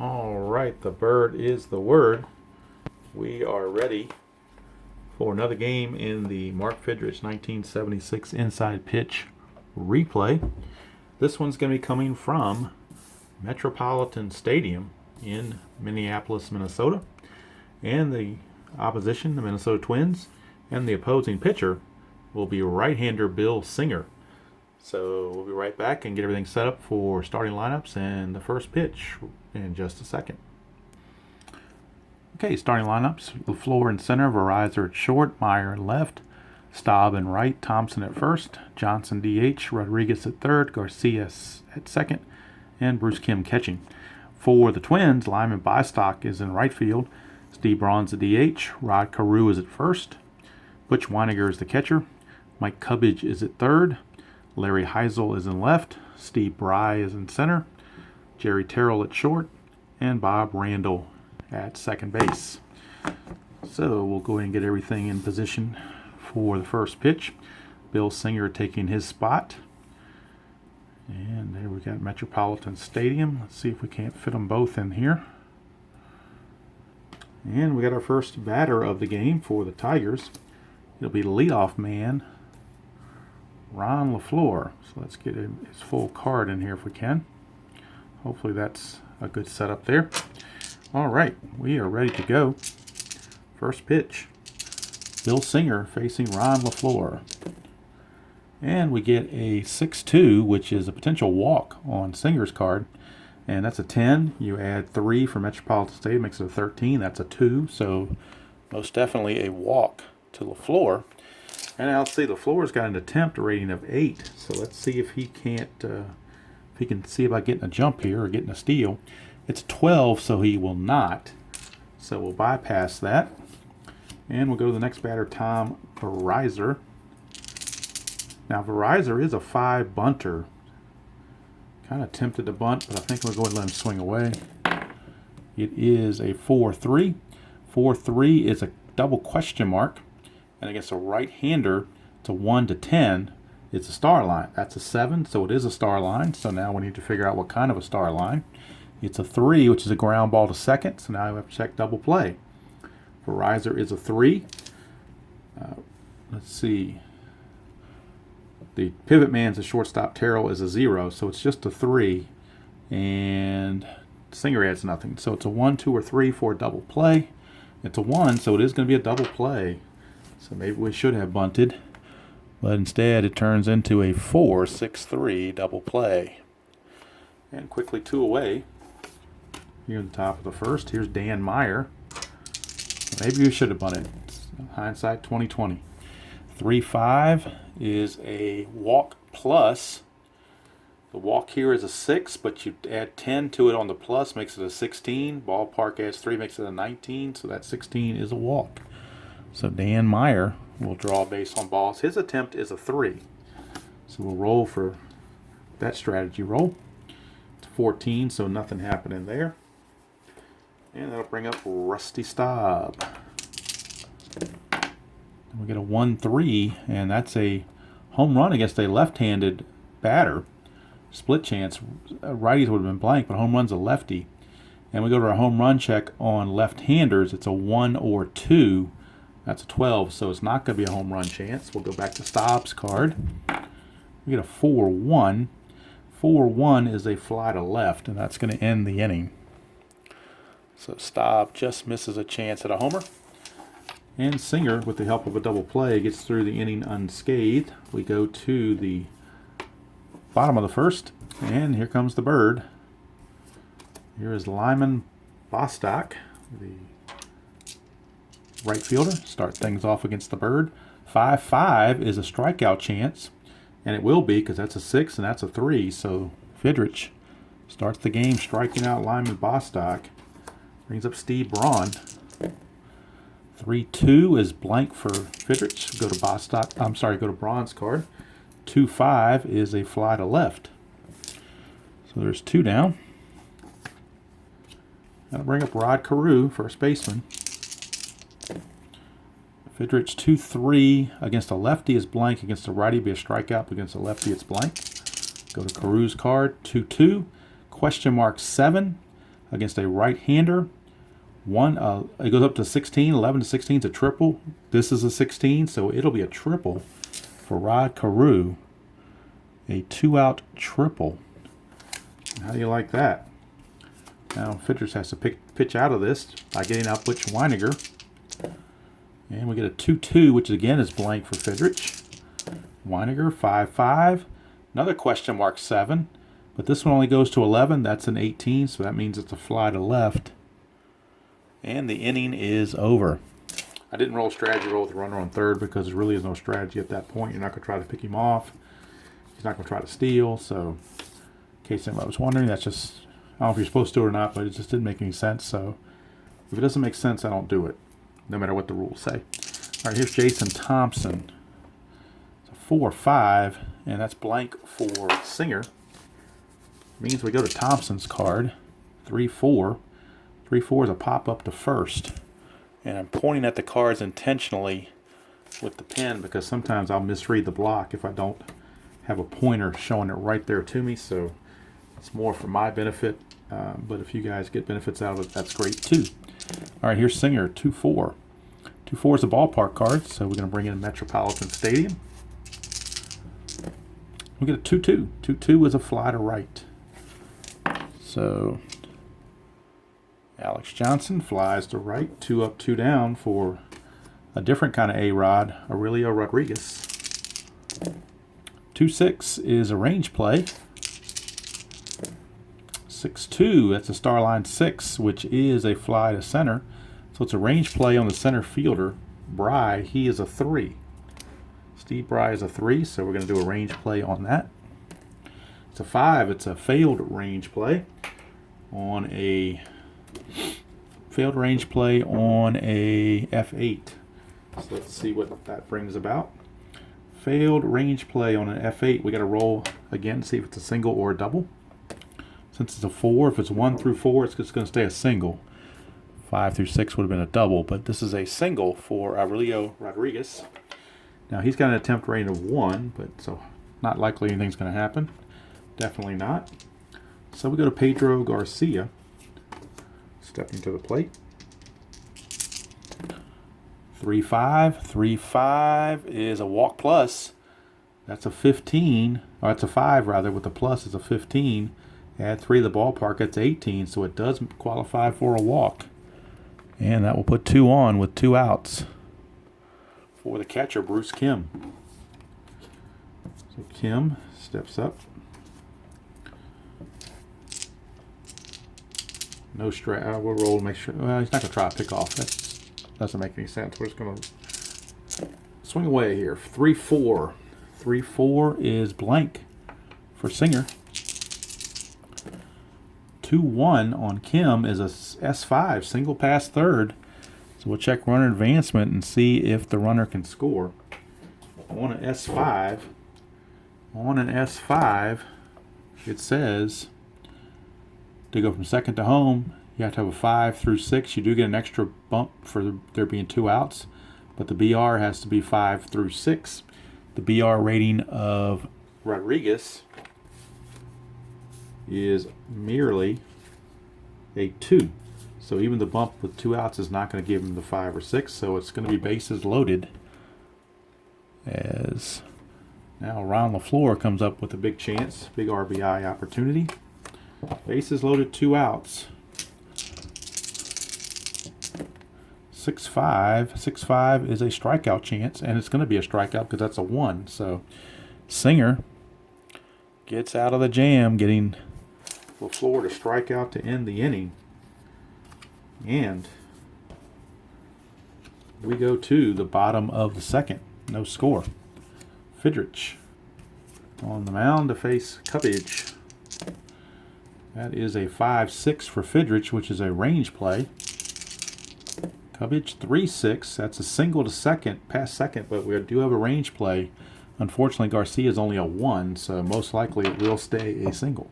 All right, the bird is the word. We are ready for another game in the Mark Fydrich 1976 Inside Pitch replay. This one's going to be coming from Metropolitan Stadium in Minneapolis, Minnesota. And the opposition, the Minnesota Twins, and the opposing pitcher will be right-hander Bill Singer. So we'll be right back and get everything set up for starting lineups and the first pitch in just a second. Okay, starting lineups. LaFleur in center, Verizon at short, Meyer in left, Staub in right, Thompson at first, Johnson DH, Rodriguez at third, Garcia at second, and Bruce Kim catching. For the Twins, Lyman Bostock is in right field, Steve Braun's the DH, Rod Carew is at first, Butch Weiniger is the catcher, Mike Cubbage is at third, Larry Heisel is in left, Steve Bry is in center, Jerry Terrell at short, and Bob Randall at second base. So we'll go ahead and get everything in position for the first pitch. Bill Singer taking his spot. And there we got Metropolitan Stadium. Let's see if we can't fit them both in here. And we got our first batter of the game for the Tigers. It'll be the leadoff man, Ron LaFleur. So let's get his full card in here if we can. Hopefully that's a good setup there. All right, we are ready to go. First pitch. Bill Singer facing Ron LaFleur. And we get a 6-2, which is a potential walk on Singer's card. And that's a 10. You add 3 for Metropolitan Stadium, makes it a 13. That's a 2. So most definitely a walk to LaFleur. And now let's see, LaFleur's got an attempt rating of 8. So let's see if he can't, if he can see about getting a jump here or getting a steal. It's 12, so he will not. So we'll bypass that. And we'll go to the next batter, Tom Verizon. Now, Verizon is a 5 bunter. Kind of tempted to bunt, but I think we'll go ahead and let him swing away. It is a 4-3. 4-3 is a double question mark. And against a right-hander, it's a 1-10. It's a star line. That's a 7, so it is a star line. So now we need to figure out what kind of a star line. It's a 3, which is a ground ball to second. So now we have to check double play. Verizon is a 3. Let's see. The pivot man's a shortstop. Terrell is a 0, so it's just a 3. And Singer adds nothing. So it's a 1, 2, or 3 for a double play. It's a 1, so it is going to be a double play. So maybe we should have bunted. But instead it turns into a 4-6-3 double play. And quickly 2 away. Here at the top of the first. Here's Dan Meyer. Maybe we should have bunted. Hindsight 2020. 3-5 is a walk plus. The walk here is a 6, but you add 10 to it on the plus, makes it a 16. Ballpark adds 3, makes it a 19. So that 16 is a walk. So Dan Meyer will draw base on balls. His attempt is a 3. So we'll roll for that strategy roll. It's 14, so nothing happening there. And that'll bring up Rusty Staub. We get a 1-3, and that's a home run against a left-handed batter. Split chance. Righties would have been blank, but home run's a lefty. And we go to our home run check on left-handers. It's a 1 or 2. That's a 12, so it's not going to be a home run chance. We'll go back to Staub's card. We get a 4-1. 4-1 is a fly to left, and that's going to end the inning. So Staub just misses a chance at a homer. And Singer, with the help of a double play, gets through the inning unscathed. We go to the bottom of the first, and here comes the bird. Here is Lyman Bostock, the right fielder. Start things off against the bird. 5-5 is a strikeout chance, and it will be because that's a 6 and that's a 3. So Fydrich starts the game striking out Lyman Bostock. Brings up Steve Braun. 3-2 is blank for Fydrich. Go to Braun's card. 2-5 is a fly to left. So there's 2 down. That'll bring up Rod Carew, first baseman. Fydrich 2-3 against a lefty is blank. Against a righty, be a strikeout. Against a lefty, it's blank. Go to Carew's card. 2-2. Question mark 7. against a right-hander. It goes up to 16. 11 to 16 is a triple. This is a 16, so it'll be a triple for Rod Carew. A 2-out triple. How do you like that? Now Fydrich has to pitch out of this by getting out Butch Weiniger. And we get a 2-2, which again is blank for Fydrich. Weiniger, 5-5. Another question mark 7. But this one only goes to 11. That's an 18, so that means it's a fly to left. And the inning is over. I didn't roll a strategy roll with the runner on third because there really is no strategy at that point. You're not going to try to pick him off. He's not going to try to steal. So, in case anybody was wondering, that's just, I don't know if you're supposed to do it or not, but it just didn't make any sense. So, if it doesn't make sense, I don't do it, no matter what the rules say. All right, here's Jason Thompson. It's a 4-5, and that's blank for Singer. Means we go to Thompson's card. 3-4. 3-4 is a pop-up to first. And I'm pointing at the cards intentionally with the pen because sometimes I'll misread the block if I don't have a pointer showing it right there to me. So it's more for my benefit. But if you guys get benefits out of it, that's great too. All right, here's Singer, 2-4. 2-4 is a ballpark card, so we're going to bring in Metropolitan Stadium. We get a 2-2. 2-2 is a fly to right. So Alex Johnson flies to right, 2 up, 2 down for a different kind of A-Rod, Aurelio Rodriguez. 2-6 is a range play. 6-2, that's a star line 6, which is a fly to center. So it's a range play on the center fielder. Bry, he is a 3. Steve Bry is a 3, so we're going to do a range play on that. It's a 5, it's a failed range play on a F8. So let's see what that brings about. Failed range play on an F8. We got to roll again, see if it's a single or a double. Since it's a 4, if it's 1 through 4, it's just going to stay a single. 5 through 6 would have been a double, but this is a single for Aurelio Rodriguez. Now he's got an attempt rating of 1, but so not likely anything's going to happen. Definitely not. So we go to Pedro Garcia. Stepping to the plate. 3-5. 3-5 is a walk plus. That's a 15. Or it's a 5 rather, with the plus is a 15. Add 3 to the ballpark, that's 18. So it does qualify for a walk. And that will put 2 on with 2 outs for the catcher, Bruce Kim. So Kim steps up. No straight. We'll roll. Make sure. Well, he's not gonna try to pick off. That doesn't make any sense. We're just gonna swing away here. 3-4. 3-4 is blank for Singer. 2-1 on Kim is a S5, single pass third. So we'll check runner advancement and see if the runner can score. On an S5, it says to go from second to home, you have to have a 5 through 6. You do get an extra bump for there being 2 outs, but the BR has to be 5 through 6. The BR rating of Rodriguez is merely a 2. So even the bump with 2 outs is not going to give him the 5 or 6, so it's going to be bases loaded. As now Ron LaFleur comes up with a big chance, big RBI opportunity. Bases loaded, 2 outs. 6-5. 6-5 is a strikeout chance, and it's going to be a strikeout because that's a 1. So Singer gets out of the jam, getting LaFleur to strike out to end the inning. And we go to the bottom of the second. No score. Fydrich on the mound to face Cubbage. That is a 5-6 for Fydrich, which is a range play. Cubbage 3-6. That's a single to second, past second, but we do have a range play. Unfortunately, Garcia is only a 1, so most likely it will stay a single.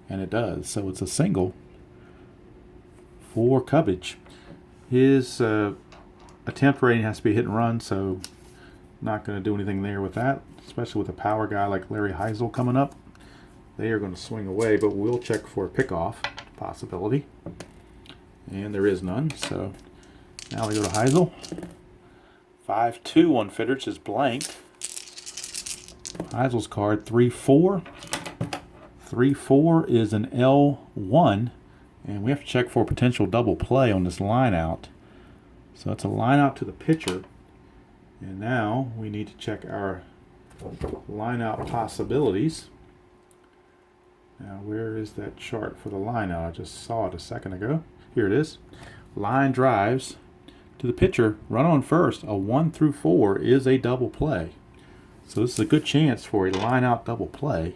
And it does. So it's a single for Cubbage. His attempt rating has to be hit and run, so not going to do anything there with that, especially with a power guy like Larry Heisel coming up. They are going to swing away, but we'll check for a pickoff. possibility. And there is none, so now we go to Heisel. 5-2 on Fydrich is blank. Heisel's card 3-4. 3-4 is an L1, and we have to check for potential double play on this line out. So it's a line out to the pitcher, and now we need to check our line out possibilities. Now, where is that chart for the line out? I just saw it a second ago. Here it is. Line drives to the pitcher, run on first. A 1-4 is a double play. So this is a good chance for a line out double play.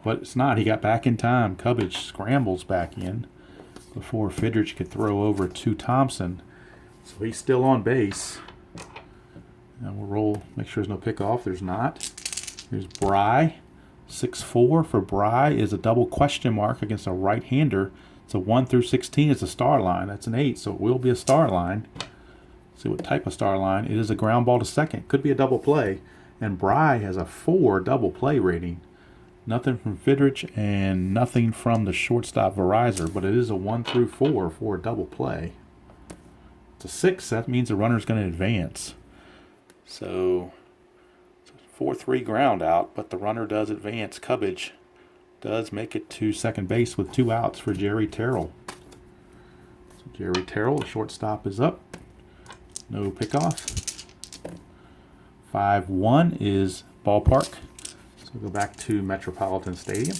But it's not. He got back in time. Cubbage scrambles back in before Fydrich could throw over to Thompson. So he's still on base. Now we'll roll, make sure there's no pickoff. There's not. Here's Bry. 6-4 for Bry is a double question mark against a right-hander. It's a 1-16. It's a star line. That's an 8, so it will be a star line. See what type of star line. It is a ground ball to second. Could be a double play. And Bry has a 4 double play rating. Nothing from Fydrich and nothing from the shortstop Verizor, but it is a 1-4 for a double play. It's a 6. That means the runner's going to advance. So 4-3 ground out, but the runner does advance. Cubbage does make it to second base with 2 outs for Jerry Terrell. So Jerry Terrell, the shortstop, is up. No pickoff. 5-1 is ballpark. So we'll go back to Metropolitan Stadium.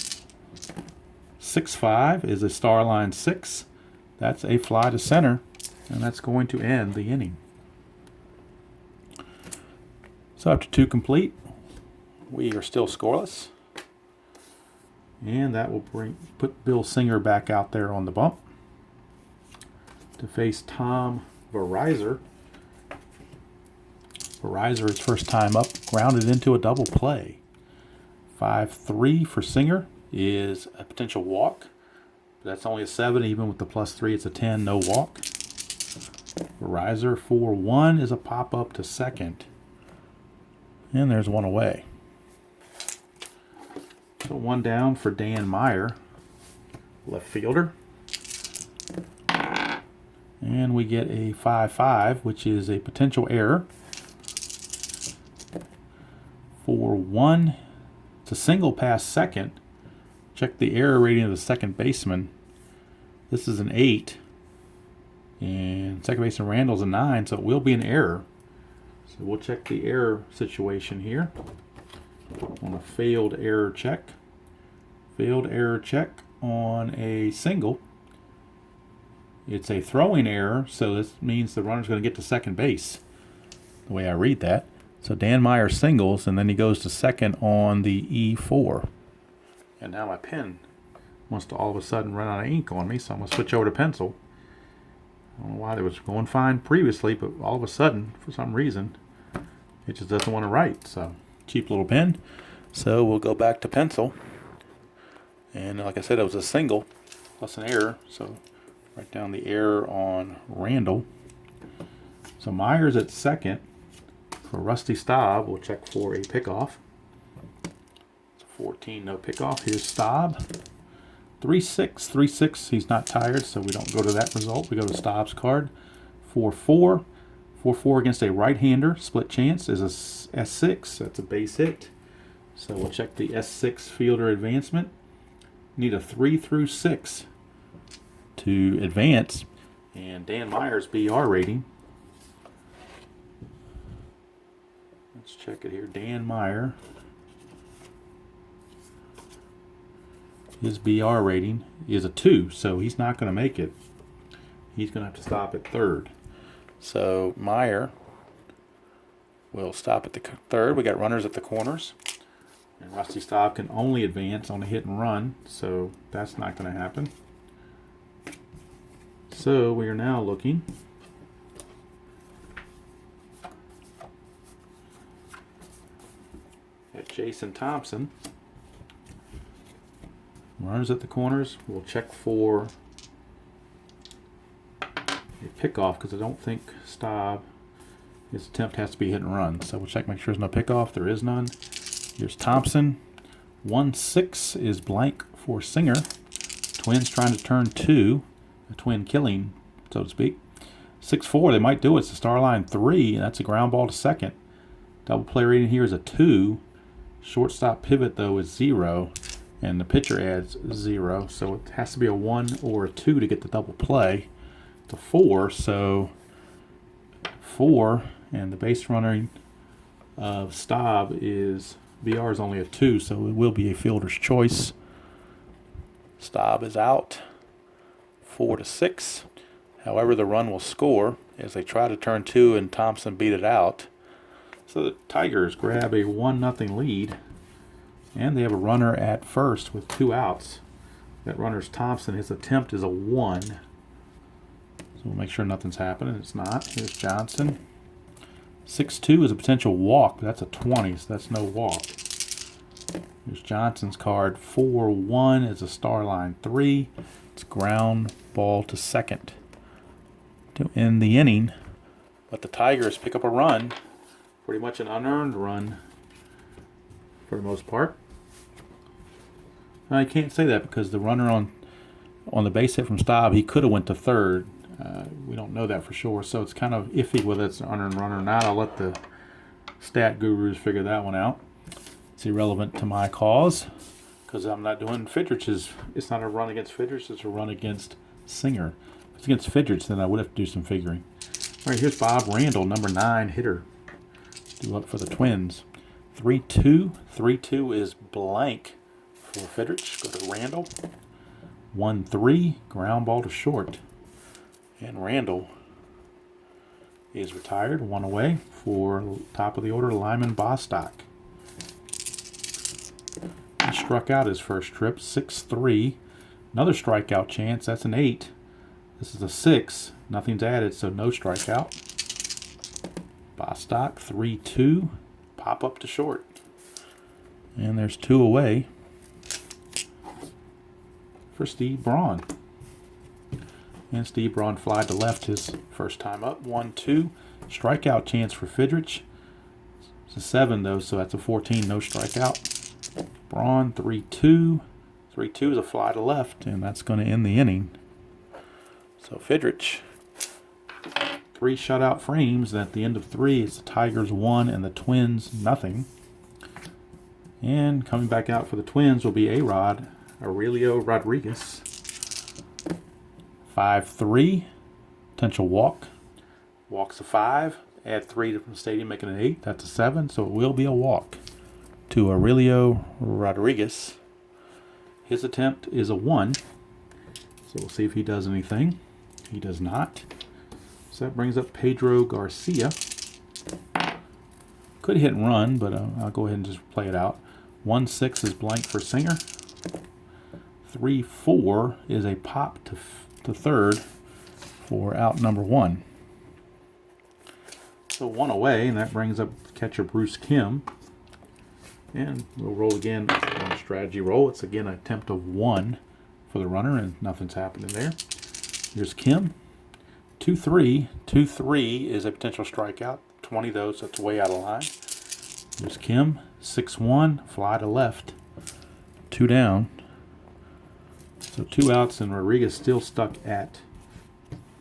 6-5 is a star line 6. That's a fly to center, and that's going to end the inning. So after 2 complete, we are still scoreless. And that will put Bill Singer back out there on the bump to face Tom Verizor. Verizor, his first time up, grounded into a double play. 5-3 for Singer is a potential walk. But that's only a 7, even with the +3, it's a 10, no walk. Verizor 4-1 is a pop-up to second. And there's one away. So 1 down for Dan Meyer, left fielder. And we get a 5-5, which is a potential error. 4-1. It's a single pass second. Check the error rating of the second baseman. This is an 8. And second baseman Randall's a 9, so it will be an error. So we'll check the error situation here. On a failed error check. Failed error check on a single. It's a throwing error, so this means the runner's going to get to second base, the way I read that. So Dan Meyer singles, and then he goes to second on the E4. And now my pen wants to all of a sudden run out of ink on me, so I'm going to switch over to pencil. I don't know why it was going fine previously, but all of a sudden, for some reason, it just doesn't want to write. So cheap little pen. So we'll go back to pencil. And like I said, it was a single plus an error. So write down the error on Randall. So Myers at second. For Rusty Staub, we'll check for a pickoff. It's 14, no pickoff. Here's Staub. 3-6, 3-6. He's not tired, so we don't go to that result. We go to Staub's card. 4-4. 4-4 against a right-hander. Split chance is a S6. That's a base hit. So we'll check the S6 fielder advancement. Need a 3-6 to advance. And Dan Meyer's BR rating. Let's check it here. Dan Meyer. His BR rating is a 2, so he's not going to make it. He's going to have to stop at third. So Meyer will stop at the third. We got runners at the corners. And Rusty Staub can only advance on a hit and run, so that's not going to happen. So we are now looking at Jason Thompson. Runners at the corners. We'll check for a pickoff because I don't think Staub, his attempt has to be hit and run. So we'll check, make sure there's no pickoff. There is none. Here's Thompson. 1-6 is blank for Singer. Twins trying to turn 2, a twin killing, so to speak. 6-4, they might do it. It's a star line 3, and that's a ground ball to second. Double play rating here is a 2. Shortstop pivot, though, is 0, and the pitcher adds 0. So it has to be a 1 or a 2 to get the double play. It's a 4, so 4, and the base runner of Staub is VR is only a 2, so it will be a fielder's choice. Staub is out, 4-6. However, the run will score as they try to turn 2 and Thompson beat it out. So the Tigers grab a 1-0 lead, and they have a runner at first with 2 outs. That runner's Thompson. His attempt is a 1. So we'll make sure nothing's happening. It's not. Here's Johnson. 6-2 is a potential walk, but that's a 20, so that's no walk. Here's Johnson's card. 4-1 is a star line 3. It's ground ball to second to end the inning. But the Tigers pick up a run, pretty much an unearned run for the most part. I can't say that because the runner on the base hit from Staub, he could have went to third. We don't know that for sure, so it's kind of iffy whether it's an unearned run or not. I'll let the stat gurus figure that one out. It's irrelevant to my cause because I'm not doing Fydrich's. It's not a run against Fydrich, it's a run against Singer. If it's against Fydrich, then I would have to do some figuring. All right, here's Bob Randall, number 9 hitter. Due up for the Twins. 3-2. 3-2 is blank for Fydrich. Go to Randall. 1-3, ground ball to short. And Randall is retired, 1 away for top of the order, Lyman Bostock. He struck out his first trip, 6-3. Another strikeout chance, that's an 8. This is a 6. Nothing's added, so no strikeout. Bostock, 3-2. Pop up to short. And there's 2 away for Steve Braun. And Steve Braun flied to left his first time up. 1-2. Strikeout chance for Fydrich. It's a 7, though, so that's a 14. No strikeout. Braun, 3-2. 3-2 is a fly to left, and that's going to end the inning. So Fydrich, 3 shutout frames. And at the end of 3, it's the Tigers 1 and the Twins nothing. And coming back out for the Twins will be A-Rod, Aurelio Rodriguez. 5-3, potential walk. Walk's a 5. Add 3 from the stadium, making an 8. That's a 7, so it will be a walk to Aurelio Rodriguez. His attempt is a 1. So we'll see if he does anything. He does not. So that brings up Pedro Garcia. Could hit and run, but I'll go ahead and just play it out. 1-6 is blank for Singer. 3-4 is a pop to third for out number 1. So 1 away, and that brings up catcher Bruce Kim. And we'll roll again on a strategy roll. It's again an attempt of 1 for the runner, and nothing's happening there. Here's Kim. 2-3. 2-3 is a potential strikeout. 20 though, so it's way out of line. Here's Kim. 6-1, fly to left. 2 down. So 2 outs, and Rodriguez still stuck at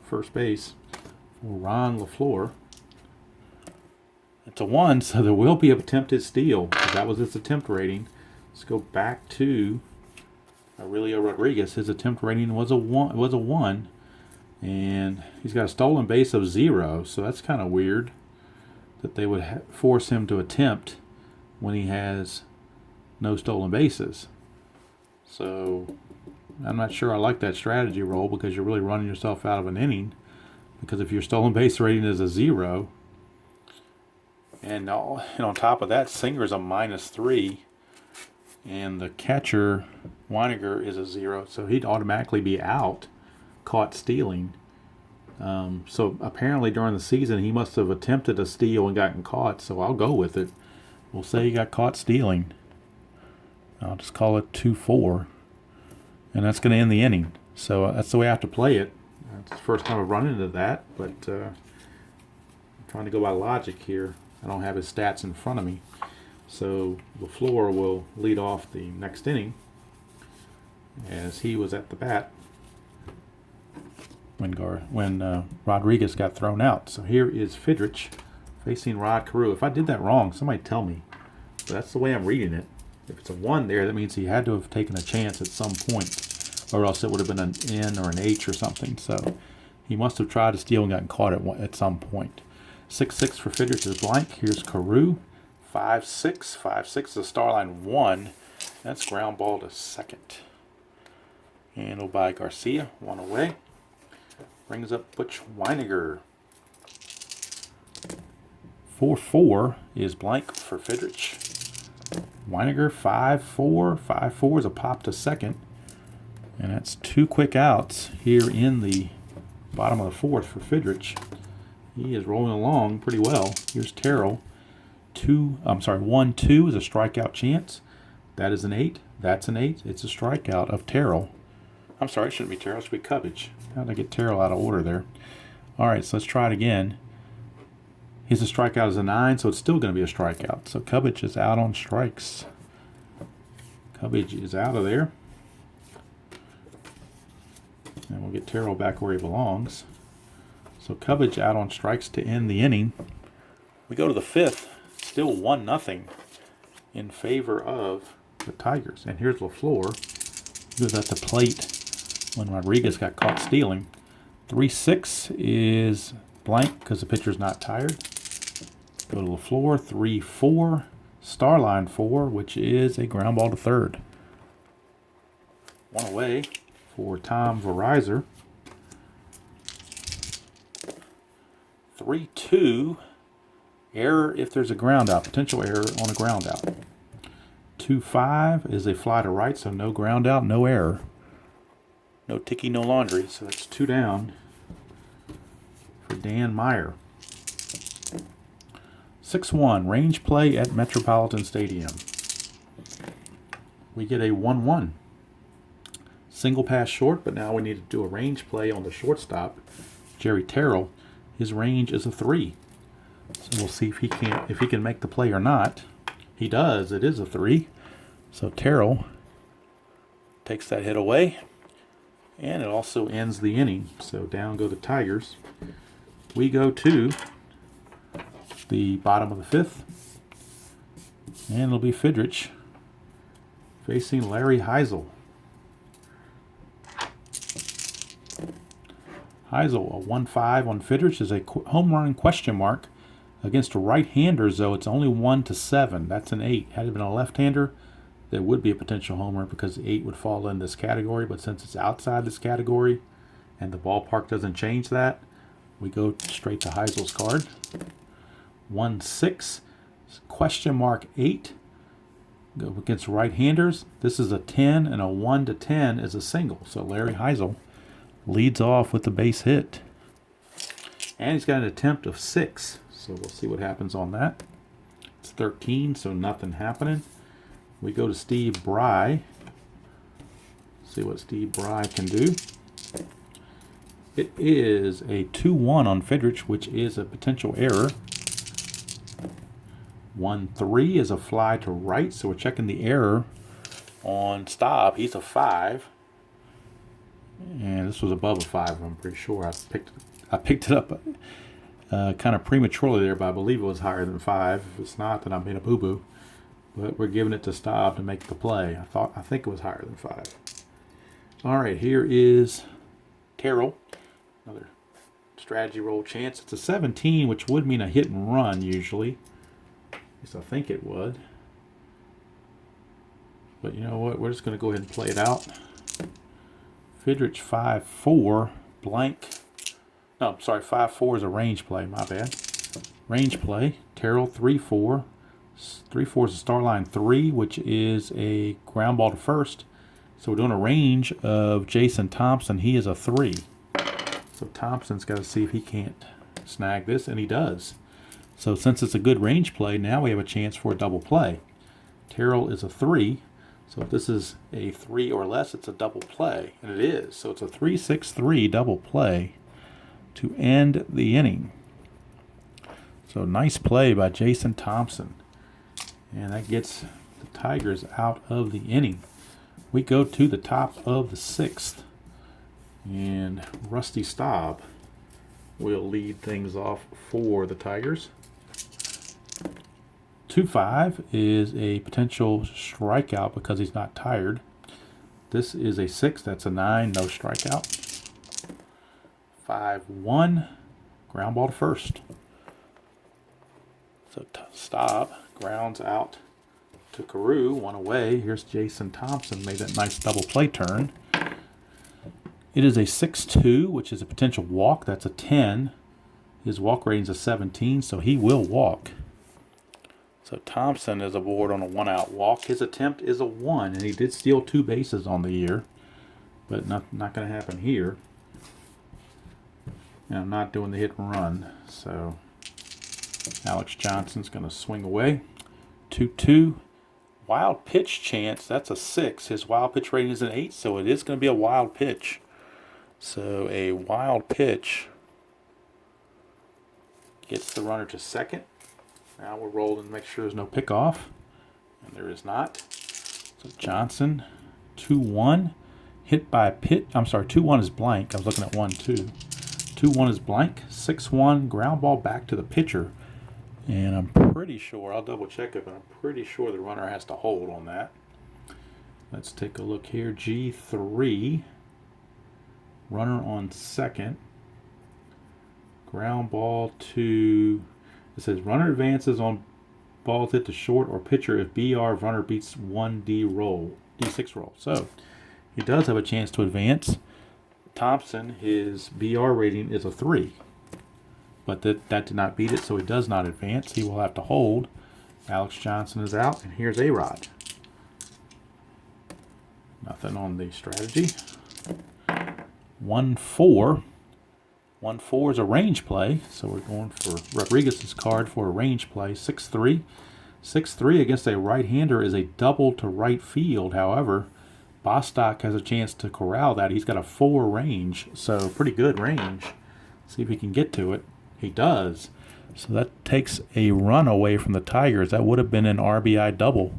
first base for Ron LaFleur. It's a 1, so there will be an attempted steal. That was its attempt rating. Let's go back to Aurelio Rodriguez. His attempt rating was a 1, and he's got a stolen base of 0. So that's kind of weird that they would force him to attempt when he has no stolen bases. So I'm not sure I like that strategy roll because you're really running yourself out of an inning. Because if your stolen base rating is a 0, and on top of that, Singer's a -3, and the catcher Weiniger is a 0, so he'd automatically be out, caught stealing. So apparently during the season he must have attempted a steal and gotten caught. So I'll go with it. We'll say he got caught stealing. I'll just call it 2-4, and that's going to end the inning. So that's the way I have to play it. It's the first time I've run into that, but I'm trying to go by logic here. I don't have his stats in front of me. So LaFleur will lead off the next inning. as he was at the bat when Rodriguez got thrown out. So here is Fydrich facing Rod Carew. If I did that wrong, somebody tell me. But that's the way I'm reading it. If it's a 1 there, that means he had to have taken a chance at some point, or else it would have been an N or an H or something. So he must have tried to steal and gotten caught at some point. 6-6 for Fydrich is blank. Here's Carew. 5-6. 5-6 is a star line 1. That's ground ball to second. Handled by Garcia. 1 away. Brings up Butch Weiniger. 4-4 is blank for Fydrich. Weiniger 5-4. 5-4 is a pop to second. And that's 2 quick outs here in the bottom of the 4th for Fydrich. He is rolling along pretty well. Here's Terrell. 1-2 is a strikeout chance. That is an 8. That's an 8. It's a strikeout of Terrell. I'm sorry, it shouldn't be Terrell. It should be Cubbage. How did I get Terrell out of order there? All right, so let's try it again. His strikeout is a 9, so it's still going to be a strikeout. So Cubbage is out on strikes. Cubbage is out of there. And we'll get Terrell back where he belongs. So Cubbage out on strikes to end the inning. We go to the 5th. Still 1-0 in favor of the Tigers. And here's LaFleur. He was at the plate when Rodriguez got caught stealing. 3-6 is blank because the pitcher's not tired. Go to LaFleur. 3-4. Star line 4, which is a ground ball to third. 1 away for Tom Verizor. 3-2. Error if there's a ground out. Potential error on a ground out. 2-5 is a fly to right, so no ground out, no error. No ticky, no laundry. So that's 2 down for Dan Meyer. 6-1, range play at Metropolitan Stadium. We get a 1-1. Single pass short, but now we need to do a range play on the shortstop, Jerry Terrell. His range is a 3. So we'll see if he can make the play or not. He does. It is a 3. So Terrell takes that hit away, and it also ends the inning. So down go the Tigers. We go to the bottom of the 5th, and it'll be Fydrich facing Larry Heisel. Heisel, a 1-5 on Fydrich is a home run question mark. Against right-handers, though, it's only 1-7. That's an 8. Had it been a left-hander, there would be a potential homer because 8 would fall in this category. But since it's outside this category and the ballpark doesn't change that, we go straight to Heisel's card. 1-6, question mark 8. Go against right-handers. This is a 10, and a 1-10 is a single. So Larry Heisel leads off with the base hit. And he's got an attempt of 6. So we'll see what happens on that. It's 13, so nothing happening. We go to Steve Bry. See what Steve Bry can do. It is a 2-1 on Fydrich, which is a potential error. 1-3 is a fly to right, so we're checking the error on Staub. He's a 5. And this was above a 5, I'm pretty sure. I picked it up kind of prematurely there, but I believe it was higher than 5. If it's not, then I made a boo-boo. But we're giving it to Staub to make the play. I think it was higher than 5. All right, here is Terrell. Another strategy roll chance. It's a 17, which would mean a hit and run usually. At least I think it would. But you know what? We're just going to go ahead and play it out. Fydrich 5-4, blank. No, sorry, 5-4 is a range play. My bad. Range play. Terrell 3-4. 3-4 is a star line 3, which is a ground ball to first. So we're doing a range of Jason Thompson. He is a 3. So Thompson's got to see if he can't snag this, and he does. So since it's a good range play, now we have a chance for a double play. Terrell is a 3. So if this is a 3 or less, it's a double play. And it is. So it's a 3-6-3 double play to end the inning. So nice play by Jason Thompson. And that gets the Tigers out of the inning. We go to the top of the 6th, and Rusty Staub will lead things off for the Tigers. 2-5 is a potential strikeout because he's not tired. This is a 6, that's a 9, no strikeout. 5-1, ground ball to first. So Staub grounds out to Carew, one away. Here's Jason Thompson, made that nice double play turn. It is a 6-2, which is a potential walk. That's a 10. His walk rating's a 17, so he will walk. So Thompson is aboard on a 1-out walk. His attempt is a 1, and he did steal 2 bases on the year, but not going to happen here. And I'm not doing the hit and run, so Alex Johnson's going to swing away. 2-2. Wild pitch chance, that's a 6. His wild pitch rating is an 8, so it is going to be a wild pitch. So a wild pitch gets the runner to second. Now we'll roll and make sure there's no pickoff, and there is not. So Johnson, 2-1, hit by pitch. I'm sorry, 2-1 is blank. I was looking at 1-2. 2-1 is blank. 6-1, ground ball back to the pitcher. And I'm pretty sure, I'll double check it, but I'm pretty sure the runner has to hold on that. Let's take a look here. G3, runner on second. Ground ball to, it says runner advances on balls hit to short or pitcher if BR runner beats 1D roll, D6 roll. So he does have a chance to advance. Thompson, his BR rating is a 3. But that did not beat it, so he does not advance. He will have to hold. Alex Johnson is out, and here's A-Rod. Nothing on the strategy. 1-4. 1-4 is a range play, so we're going for Rodriguez's card for a range play. 6-3. 6-3 against a right-hander is a double to right field. However, Bostock has a chance to corral that. He's got a 4 range, so pretty good range. See if he can get to it. He does. So that takes a run away from the Tigers. That would have been an RBI double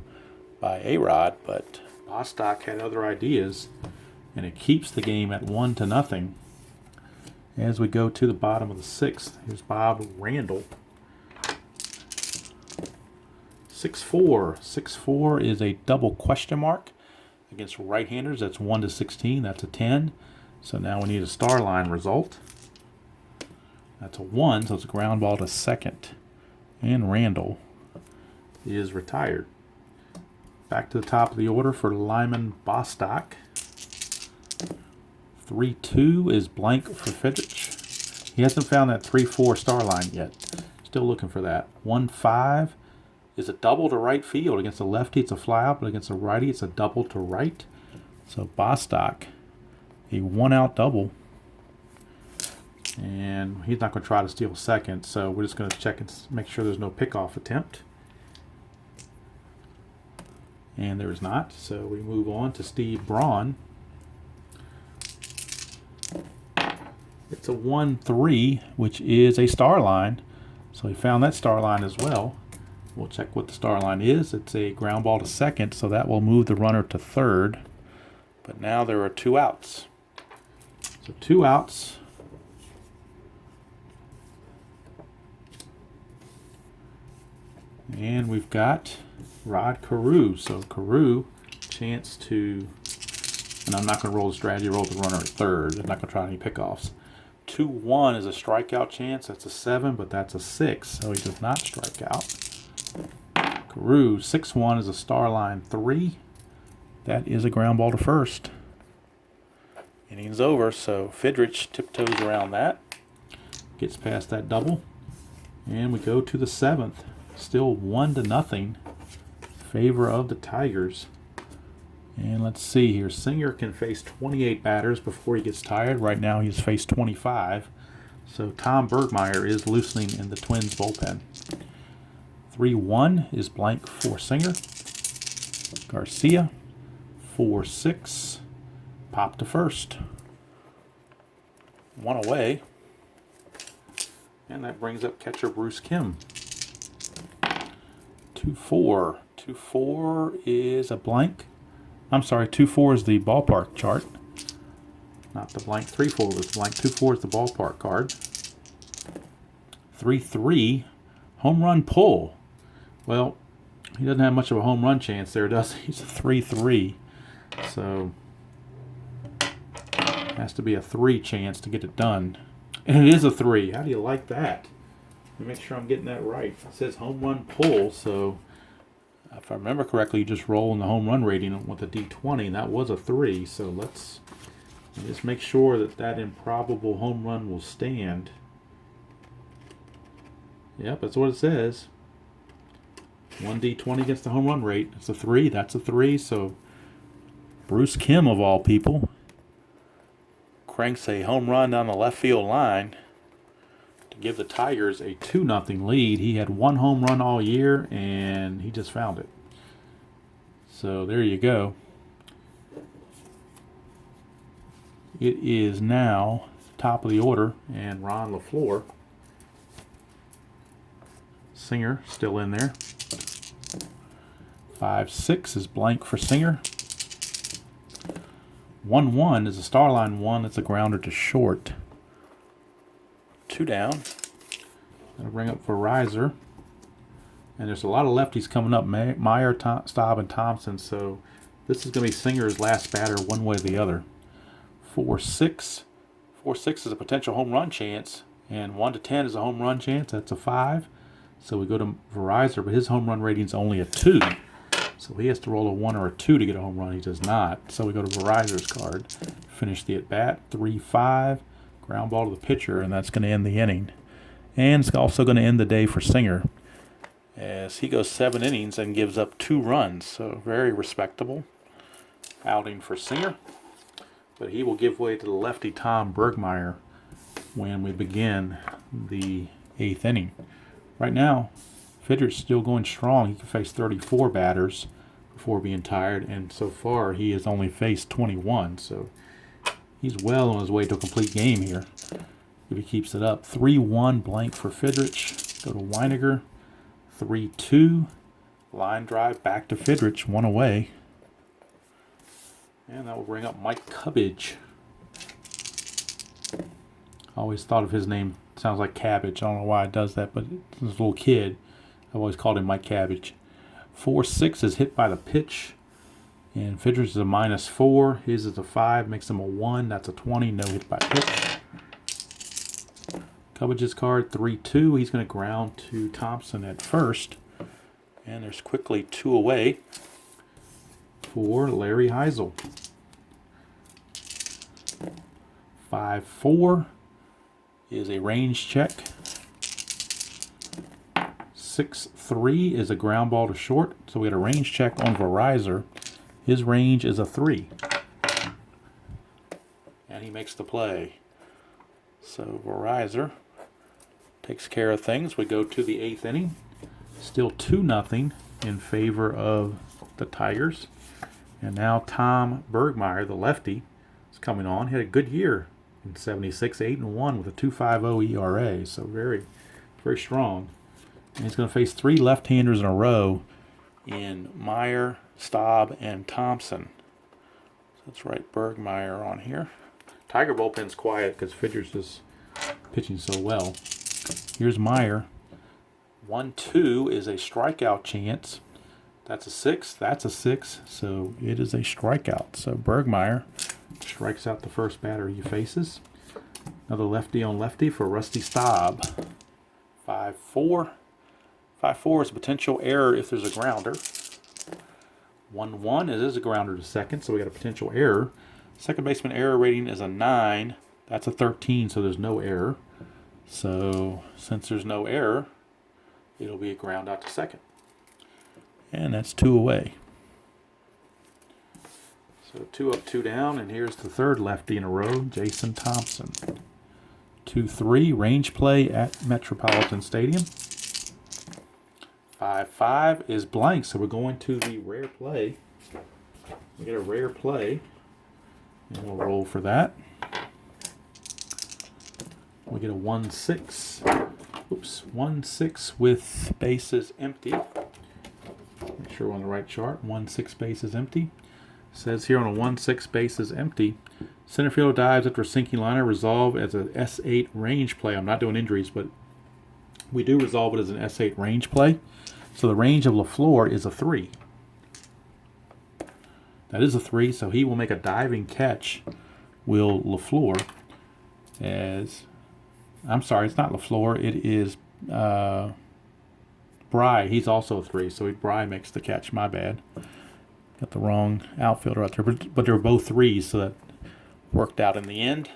by A-Rod, but Bostock had other ideas, and it keeps the game at 1-0. As we go to the bottom of the 6th, here's Bob Randall. 6-4. 6-4 is a double question mark against right-handers. That's 1-16. That's a 10. So now we need a star line result. That's a 1, so it's a ground ball to second. And Randall is retired. Back to the top of the order for Lyman Bostock. 3-2 is blank for Fydrich. He hasn't found that 3-4 star line yet. Still looking for that. 1-5 is a double to right field. Against a lefty, it's a fly out, but against a righty, it's a double to right. So Bostock, a 1-out double. And he's not going to try to steal second, so we're just going to check and make sure there's no pickoff attempt. And there is not, so we move on to Steve Braun. It's a 1-3, which is a star line. So he found that star line as well. We'll check what the star line is. It's a ground ball to second, so that will move the runner to third. But now there are 2 outs. So 2 outs. And we've got Rod Carew. So Carew, chance to, and I'm not going to roll the strategy, roll the runner at third. I'm not going to try any pickoffs. 2-1 is a strikeout chance. That's a 7, but that's a 6, so he does not strike out. Carew, 6-1 is a star line 3. That is a ground ball to first. Inning's over, so Fydrich tiptoes around that. Gets past that double. And we go to the 7th. Still 1-0. Favor of the Tigers. And let's see here. Singer can face 28 batters before he gets tired. Right now he's faced 25. So Tom Bergmeyer is loosening in the Twins bullpen. 3-1 is blank for Singer. Garcia. 4-6. Pop to first. 1 away. And that brings up catcher Bruce Kim. 2-4. 2-4 is a blank I'm sorry, 2-4 is the ballpark chart. Not the blank 3-4, but the blank 2-4 is the ballpark card. 3-3, home run pull. Well, he doesn't have much of a home run chance there, does he? He's a 3-3. So, has to be a 3 chance to get it done. And it is a 3. How do you like that? Let me make sure I'm getting that right. It says home run pull, so if I remember correctly, you just roll in the home run rating with a D20, and that was a 3. So let's just make sure that that improbable home run will stand. Yep, that's what it says. 1D20 against the home run rate. It's a 3. That's a 3. So Bruce Kim, of all people, cranks a home run down the left field line to give the Tigers a 2-0 lead. He had 1 home run all year, and he just found it. So there you go. It is now top of the order, and Ron LaFleur. Singer still in there. 5-6 is blank for Singer. 1-1 is a star line 1. It's a grounder to short. 2 down. Gonna bring up Verizon. And there's a lot of lefties coming up. Meyer, Staub, and Thompson. So this is going to be Singer's last batter one way or the other. 4-6. 4-6 is a potential home run chance. And 1-10 is a home run chance. That's a 5. So we go to Verizon, but his home run rating is only a 2. So he has to roll a 1 or a 2 to get a home run. He does not. So we go to Verizon's card. Finish the at-bat. 3-5. Ground ball to the pitcher, and that's going to end the inning. And it's also going to end the day for Singer, as he goes 7 innings and gives up 2 runs. So very respectable outing for Singer. But he will give way to the lefty Tom Bergmeyer when we begin the 8th inning. Right now, Fydrich still going strong. He can face 34 batters before being tired, and so far he has only faced 21. So he's well on his way to a complete game here if he keeps it up. 3-1 blank for Fydrich. Go to Weiniger. 3-2. Line drive back to Fydrich. 1 away. And that will bring up Mike Cubbage. I always thought of his name. Sounds like cabbage. I don't know why it does that, but as a little kid, I've always called him Mike Cabbage. 4-6 is hit by the pitch. And Fydrich is a -4. His is a 5. Makes him a 1. That's a 20. No hit by pitch. Cubbage's card, 3-2. He's going to ground to Thompson at first. And there's quickly 2 away for Larry Heisel. 5-4 is a range check. 6-3 is a ground ball to short. So we got a range check on Verizon. His range is a 3. And he makes the play. So Verizon takes care of things. We go to the 8th inning. Still 2-0 in favor of the Tigers. And now Tom Bergmeyer, the lefty, is coming on. He had a good year in 76, 8-1 with a 2.50 ERA. So very, very strong. And he's going to face 3 left-handers in a row in Meyer, Staub, and Thompson. So let's write Bergmeyer on here. Tiger bullpen's quiet because Fydrich is pitching so well. Here's Meyer. 1-2 is a strikeout chance. That's a 6. That's a 6. So it is a strikeout. So Bergmeyer strikes out the first batter he faces. Another lefty on lefty for Rusty Staub. 5-4. 5-4 is a potential error if there's a grounder. 1-1, it is a grounder to second, so we got a potential error. Second baseman error rating is a 9. That's a 13, so there's no error. So since there's no error, it'll be a ground out to second. And that's 2 away. So 2 up, 2 down, and here's the third lefty in a row, Jason Thompson. 2-3, range play at Metropolitan Stadium. 5-5 is blank, so we're going to the rare play. We get a rare play, and we'll roll for that. We get a 1-6. Oops, 1-6 with bases empty. Make sure we're on the right chart. 1-6 bases empty. Says here on a 1-6 base is empty. Center fielder dives after a sinking liner. Resolve as a S8 range play. I'm not doing injuries, but we do resolve it as an S8 range play. So the range of LaFleur is a 3. That is a 3, so he will make a diving catch. Will LaFleur as... I'm sorry, it's not LaFleur. It is Bry. He's also a 3, so Bry makes the catch. My bad. Got the wrong outfielder out there, but they were both 3s, so that worked out in the end.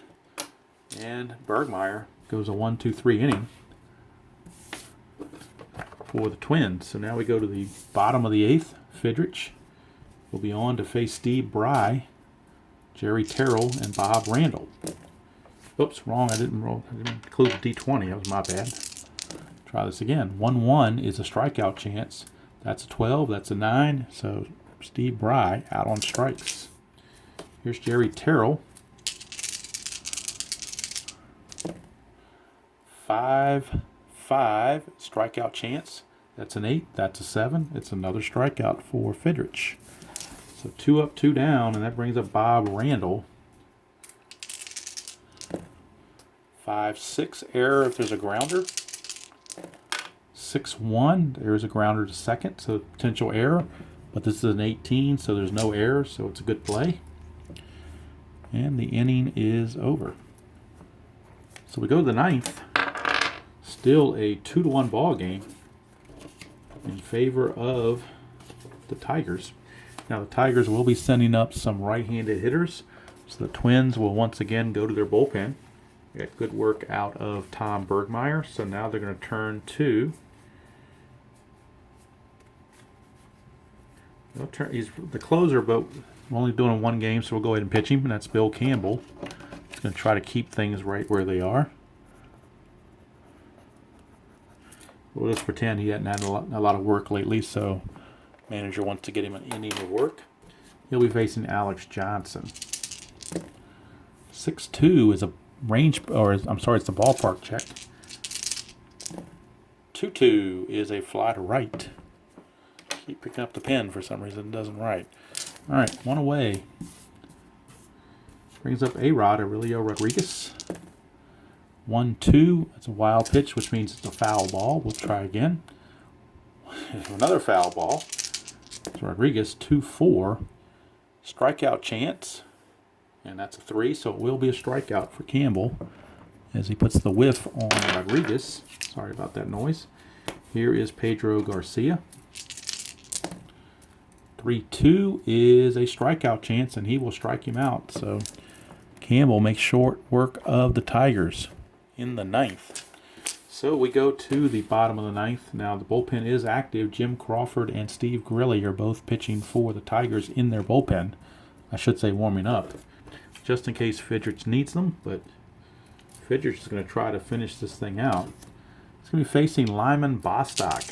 And Bergmeyer goes a 1-2-3 inning for the Twins. So now we go to the bottom of the 8th. Fydrich will be on to face Steve Bry, Jerry Terrell, and Bob Randall. Oops, wrong. I didn't include the D20. That was my bad. Try this again. 1-1 is a strikeout chance. That's a 12. That's a 9. So Steve Bry out on strikes. Here's Jerry Terrell. 5-5 strikeout chance. That's an 8. That's a 7. It's another strikeout for Fydrich. So 2 up, 2 down, and that brings up Bob Randall. 5-6 error if there's a grounder. 6-1, there's a grounder to second, so potential error. But this is an 18, so there's no error, so it's a good play. And the inning is over. So we go to the 9th. Still a 2-1 ball game in favor of the Tigers. Now the Tigers will be sending up some right-handed hitters, so the Twins will once again go to their bullpen. We got good work out of Tom Bergmeyer, so now they're going to turn to... He's the closer, but we're only doing 1 game, so we'll go ahead and pitch him, and that's Bill Campbell. He's going to try to keep things right where they are. We'll just pretend he hadn't had a lot of work lately, so manager wants to get him an inning of work. He'll be facing Alex Johnson. 6-2 is a range, or I'm sorry, it's the ballpark check. 2-2 is a fly to right. Keep picking up the pen for some reason, it doesn't write. All right, 1 away. Brings up A-Rod, Aurelio Rodriguez. 1-2. That's a wild pitch, which means it's a foul ball. We'll try again. Another foul ball. So Rodriguez, 2-4. Strikeout chance. And that's a 3, so it will be a strikeout for Campbell as he puts the whiff on Rodriguez. Sorry about that noise. Here is Pedro Garcia. 3-2 is a strikeout chance, and he will strike him out. So Campbell makes short work of the Tigers in the 9th. So we go to the bottom of the 9th. Now the bullpen is active. Jim Crawford and Steve Grilly are both pitching for the Tigers in their bullpen. I should say warming up, just in case Fydrich needs them. But Fydrich is going to try to finish this thing out. He's going to be facing Lyman Bostock.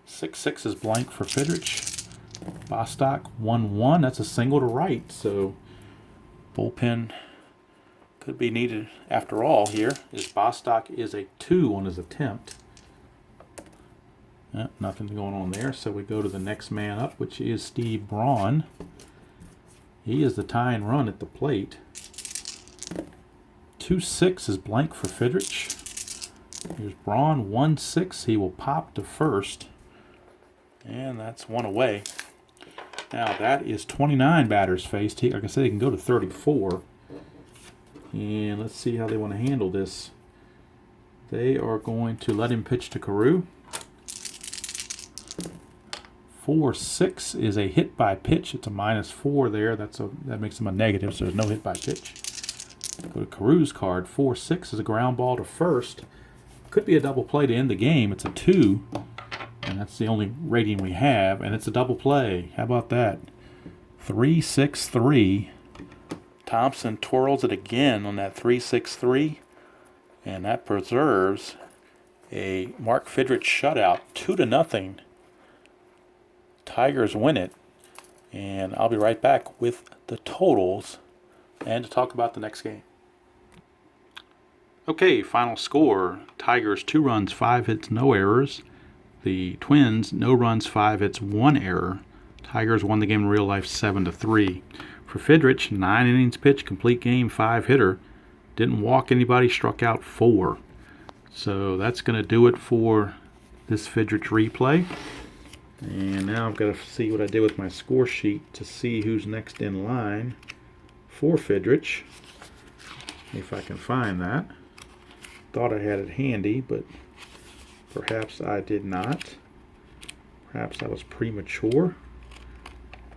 6-6 is blank for Fydrich. Bostock 1-1. That's a single to right. So bullpen could be needed after all here. Bostock is a 2 on his attempt. Nothing going on there. So we go to the next man up, which is Steve Braun. He is the tying run at the plate. 2-6 is blank for Fydrich. Here's Braun, 1-6. He will pop to first. And that's 1 away. Now that is 29 batters faced. Like I said, he can go to 34. And let's see how they want to handle this. They are going to let him pitch to Carew. 4-6 is a hit by pitch. It's a -4 there. That makes him a negative, so there's no hit by pitch. Go to Carew's card. 4-6 is a ground ball to first. Could be a double play to end the game. It's a 2, and that's the only rating we have, and it's a double play. How about that? 3-6-3. Thompson twirls it again on that 3-6-3, and that preserves a Mark Fydrich shutout, 2-0. Tigers win it, and I'll be right back with the totals and to talk about the next game. Okay, final score. Tigers 2 runs, 5 hits, no errors. The Twins, no runs, 5 hits, 1 error. Tigers won the game in real life 7-3. For Fydrich, 9 innings pitched, complete game, 5-hitter. Didn't walk anybody, struck out 4. So that's going to do it for this Fydrich replay. And now I've got to see what I did with my score sheet to see who's next in line for Fydrich. If I can find that. Thought I had it handy, but perhaps I did not. Perhaps I was premature.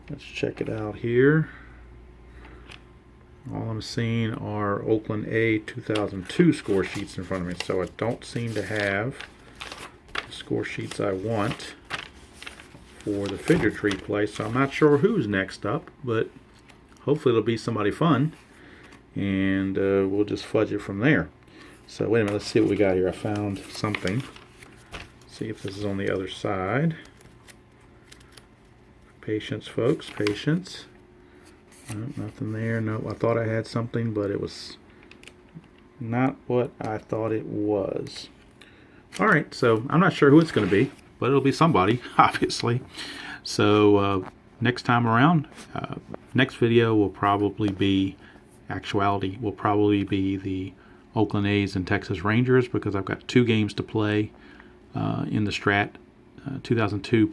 Let's check it out here. All I'm seeing are Oakland A 2002 score sheets in front of me, so I don't seem to have the score sheets I want for the Fydrich replay, so I'm not sure who's next up, but hopefully it'll be somebody fun, and we'll just fudge it from there. So wait a minute, let's see what we got here. I found something. See if this is on the other side. Patience, folks, patience. No, nothing there. No, I thought I had something, but it was not what I thought it was. All right, so I'm not sure who it's going to be, but it'll be somebody, obviously. So next time around, next video will probably be, will probably be the Oakland A's and Texas Rangers, because I've got 2 games to play in the Strat 2002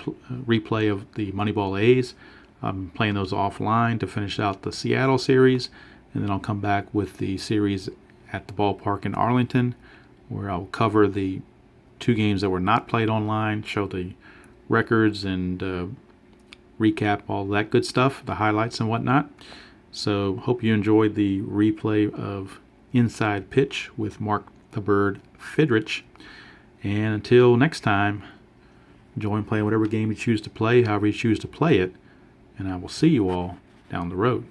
replay of the Moneyball A's. I'm playing those offline to finish out the Seattle series, and then I'll come back with the series at the ballpark in Arlington, where I'll cover the 2 games that were not played online, show the records and recap all that good stuff, the highlights and whatnot. So hope you enjoyed the replay of Inside Pitch with Mark the Bird Fydrich. And until next time, enjoy playing whatever game you choose to play, however you choose to play it, and I will see you all down the road.